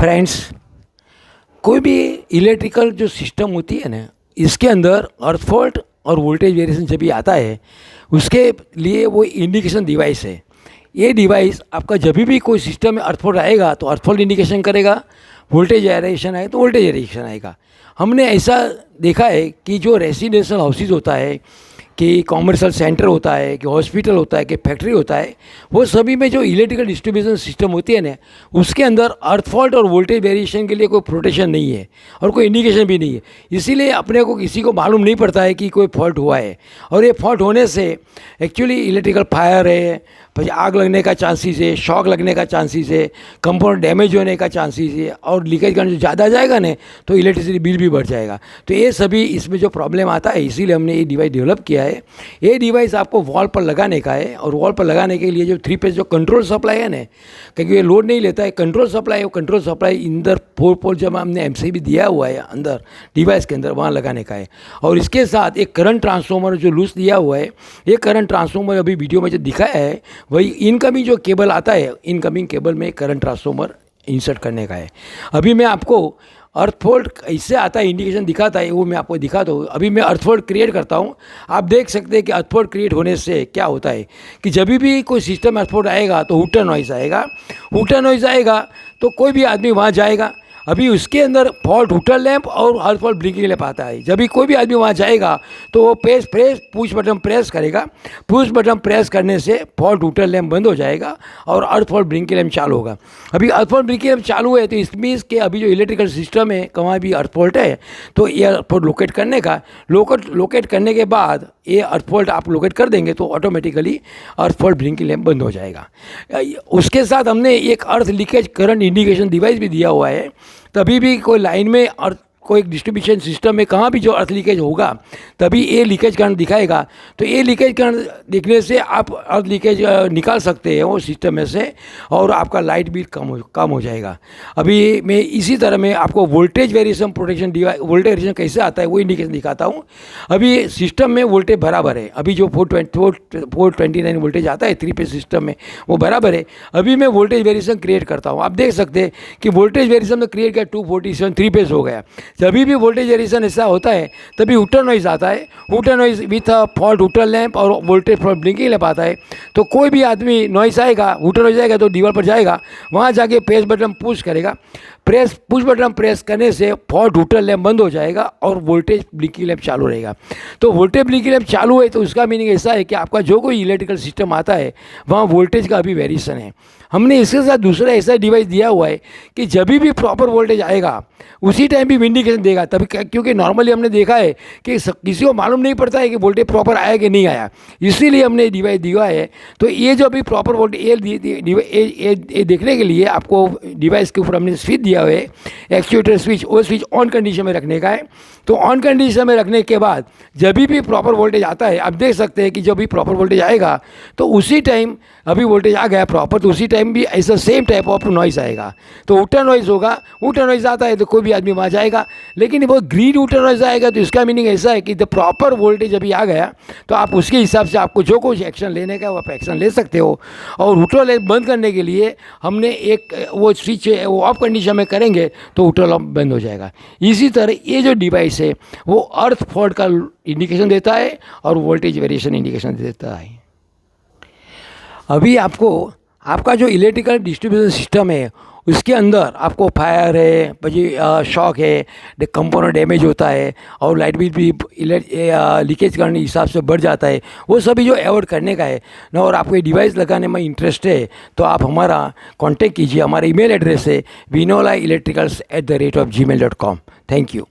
Friends, कोई भी electrical जो सिस्टम होती है ना, इसके अंदर अर्थ फॉल्ट और वोल्टेज वेरिएशन जब भी आता है, उसके लिए वो इंडिकेशन डिवाइस है। ये डिवाइस आपका जब भी कोई सिस्टम में अर्थ फॉल्ट आएगा तो अर्थ फॉल्ट इंडिकेशन करेगा, वोल्टेज वेरिएशन आए तो वोल्टेज वेरिएशन आएगा। हमने ऐसा देखा है कि जो रेसिडेंशियल हाउसेज होता है, कि कॉमर्शियल सेंटर होता है, कि हॉस्पिटल होता है, कि फैक्ट्री होता है, वो सभी में जो इलेक्ट्रिकल डिस्ट्रीब्यूशन सिस्टम होती है ना, उसके अंदर अर्थ फॉल्ट और वोल्टेज वेरिएशन के लिए कोई प्रोटेक्शन नहीं है और कोई इंडिकेशन भी नहीं है। इसीलिए अपने को किसी को मालूम नहीं पड़ता है कि कोई फॉल्ट हुआ है। और ये फॉल्ट होने से एक्चुअली इलेक्ट्रिकल फायर है, फिर आग लगने का चांसेस है, शॉक लगने का चांसेस है, कंपोनेंट डैमेज होने का चांसेस है, और लीकेज करंट जो ज़्यादा जाएगा ना तो इलेक्ट्रिसिटी बिल भी बढ़ जाएगा। तो ये सभी इसमें जो प्रॉब्लम आता है, इसीलिए हमने ये डिवाइस डेवलप किया है। ये डिवाइस आपको वॉल पर लगाने का है, और वॉल पर लगाने के लिए जो 3 फेज जो कंट्रोल सप्लाई है ना, क्योंकि ये लोड नहीं लेता है, कंट्रोल सप्लाई, वो कंट्रोल सप्लाई अंदर 4 पोल जब हमने MCB दिया हुआ है अंदर डिवाइस के अंदर, वहाँ लगाने का है। और इसके साथ एक करंट ट्रांसफॉर्मर जो लूज दिया हुआ है, ये करंट ट्रांसफॉर्मर अभी वीडियो में जो दिखाया है वही इनकमिंग जो केबल आता है, इनकमिंग केबल में करंट ट्रांसफॉर्मर इंसर्ट करने का है। अभी मैं आपको अर्थ फॉल्ट कैसे आता है, इंडिकेशन दिखाता है, वो मैं आपको दिखाता हूँ। अभी मैं अर्थ फॉल्ट क्रिएट करता हूँ। आप देख सकते हैं कि अर्थ फॉल्ट क्रिएट होने से क्या होता है कि जब भी कोई सिस्टम अर्थ फॉल्ट आएगा तो हुटर नॉइज़ आएगा। हुटर नॉइज़ आएगा तो कोई भी आदमी वहाँ जाएगा। अभी उसके अंदर फॉल्ट हुटर लैंप और अर्थ फॉल्ट ब्लिंकिंग लैंप आता है। जब भी कोई भी आदमी वहाँ जाएगा तो वो पुश बटन प्रेस करेगा। पुश बटन प्रेस करने से फॉल्ट हुटर लैंप बंद हो जाएगा और अर्थ फॉल्ट ब्लिंकिंग लैंप चालू होगा। अभी अर्थ फॉल्ट ब्लिंकिंग लैंप चालू है तो इसमें के अभी जो इलेक्ट्रिकल सिस्टम है, कहाँ भी अर्थ फॉल्ट है तो ये अर्थ फॉल्ट लोकेट करने का, लोकेट करने के बाद ये अर्थ फॉल्ट आप लोकेट कर देंगे तो ऑटोमेटिकली अर्थ फॉल्ट ब्लिंकिंग लैंप बंद हो जाएगा। उसके साथ हमने एक अर्थ लीकेज करंट इंडिकेशन डिवाइस भी दिया हुआ है। तभी भी कोई लाइन में और कोई डिस्ट्रीब्यूशन सिस्टम में कहाँ भी जो अर्थ लीकेज होगा तभी ये लीकेज करंट दिखाएगा। तो ये लीकेज करंट दिखने से आप अर्थ लीकेज निकाल सकते हैं वो सिस्टम में से, और आपका लाइट बिल कम हो जाएगा। अभी मैं इसी तरह में आपको voltage variation protection device, voltage variation कैसे आता है वो इंडिकेशन दिखाता हूँ। अभी सिस्टम में वोल्टेज बराबर है, अभी जो 429 वोल्टेज आता है 3 फेज सिस्टम में वो बराबर है। अभी मैं वोल्टेज वेरिएशन क्रिएट करता हूँ। आप देख सकते हैं कि वोल्टेज वेरिएशन में क्रिएट किया 247 3 फेज हो गया। जब भी वोल्टेज वेरिएशन ऐसा होता है तभी हुटर नॉइज़ आता है। Hooter noise with fault hooter lamp और वोल्टेज फॉल्ट ब्लिंकिंग लैंप आता है। तो कोई भी आदमी नॉइज़ आएगा, हुटर नॉइज़ आएगा तो दीवार पर जाएगा, वहाँ जाके प्रेस बटन पुश करेगा। पुश बटन प्रेस करने से फॉल्ट हुटर लैंप बंद हो जाएगा और वोल्टेज ब्लिंकिंग लैंप चालू रहेगा। तो वोल्टेज ब्लिंकिंग लैंप चालू है तो उसका मीनिंग ऐसा है कि आपका जो कोई इलेक्ट्रिकल सिस्टम आता है वहाँ वोल्टेज का अभी वेरिएशन है। हमने इसके साथ दूसरा ऐसा डिवाइस दिया हुआ है कि जब भी प्रॉपर वोल्टेज आएगा उसी टाइम भी इंडिकेशन देगा। तभी क्योंकि नॉर्मली हमने देखा है कि किसी को मालूम नहीं पड़ता है कि वोल्टेज प्रॉपर आया कि नहीं आया, इसीलिए हमने डिवाइस दिया है। तो ये जो अभी प्रॉपर वोल्टेज ये देखने के लिए आपको डिवाइस के ऊपर हमने स्विच दिया हुआ है, एक्चुएटर स्विच, वो स्विच ऑन कंडीशन में रखने का है। तो ऑन कंडीशन में रखने के बाद जब भी प्रॉपर वोल्टेज आता है, आप देख सकते हैं कि जब भी प्रॉपर वोल्टेज आएगा तो उसी टाइम अभी वोल्टेज आ गया प्रॉपर, तो उसी टाइम भी ऐसा सेम टाइप ऑफ नॉइज़ आएगा। तो हुटर नॉइज़ होगा, हुटर नॉइज़ आता है तो कोई भी आदमी वहाँ जाएगा। लेकिन वो ग्रीन हुटर नॉइज़ आएगा तो इसका मीनिंग ऐसा है कि जब प्रॉपर वोल्टेज अभी आ गया तो आप उसके हिसाब से आपको जो कुछ एक्शन लेने का वो आप एक्शन ले सकते हो। और हुटर लैंप बंद करने के लिए हमने एक वो स्विच वो ऑफ कंडीशन में करेंगे तो हुटर लैंप बंद हो जाएगा। इसी तरह ये जो डिवाइस है वो अर्थ फॉल्ट का इंडिकेशन देता है और वोल्टेज वेरिएशन इंडिकेशन देता है। अभी आपको आपका जो इलेक्ट्रिकल डिस्ट्रीब्यूशन सिस्टम है उसके अंदर आपको फायर है, પછી शॉक है, कंपोनेंट डैमेज होता है और लाइट बिल भी लीकेज करने के हिसाब से बढ़ जाता है, वो सभी जो अवॉइड करने का है ना। और आपको ये डिवाइस लगाने में इंटरेस्ट है तो आप हमारा कांटेक्ट कीजिए। हमारा ईमेल एड्रेस है vinolailectricals@gmail.com। Thank you.